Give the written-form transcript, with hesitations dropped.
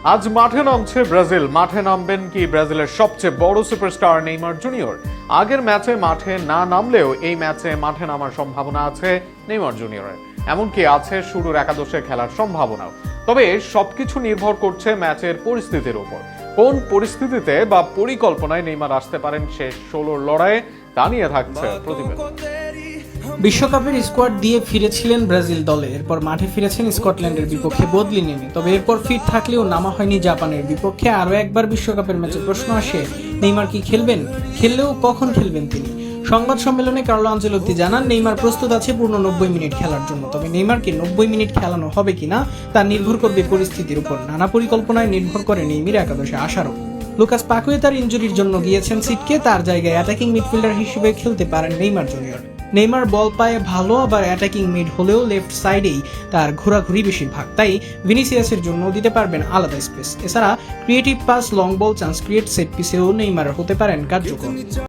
আজ মাঠে নামছে ব্রাজিল। মাঠে নামবেন কি ব্রাজিলের সবচেয়ে বড় সুপারস্টার নেইমার জুনিয়র? আগের ম্যাচে মাঠে না নামলেও এই ম্যাচে মাঠে নামার সম্ভাবনা আছে নেইমার জুনিয়রের, এমনকি আছে শুরুর একাদশে খেলার সম্ভাবনাও। তবে সবকিছু নির্ভর করছে ম্যাচের পরিস্থিতির উপর। কোন পরিস্থিতিতে বা পরিকল্পনায় নেইমার আসতে পারেন শেষ 16 লড়াইয়ে, তা নিয়ে থাকছে প্রতিবেদন। বিশ্বকাপের স্কোয়াড দিয়ে ফিরেছিলেন ব্রাজিল দলে, এরপর মাঠে ফিরেছেন স্কটল্যান্ডের বিপক্ষে বদলি নেমে। তবে এরপর ফিট থাকলেও নামা হয়নি জাপানের বিপক্ষে। আরও একবার বিশ্বকাপের ম্যাচে প্রশ্ন আসে, নেইমার কি খেলবেন? খেললেও কখন খেলবেন তিনি? সংবাদ সম্মেলনে কার্লো আনচেলত্তি জানান, নেইমার প্রস্তুত আছে পূর্ণ 90 মিনিট খেলার জন্য। তবে নেইমারকে 90 মিনিট খেলানো হবে কিনা তা নির্ভর করবে পরিস্থিতির উপর। নানা পরিকল্পনায় নির্ভর করে নেইমার একাদশে আসারও। লুকাস পাকুয়েতার ইনজুরির জন্য গিয়েছেন সিটকে, তার জায়গায় অ্যাটাকিং মিডফিল্ডার হিসেবে খেলতে পারেন নেইমার জুনিয়র। নেইমার বল পায়ে ভালো, আবার অ্যাটাকিং মিড হলেও লেফট সাইডেই তার ঘোরাঘুরি বেশিরভাগ, তাই ভিনিসিয়াসের জন্য দিতে পারবেন আলাদা স্পেস। এছাড়া creative pass, long ball, chance create, set পিসেও নেইমার হতে পারেন কার্যকর।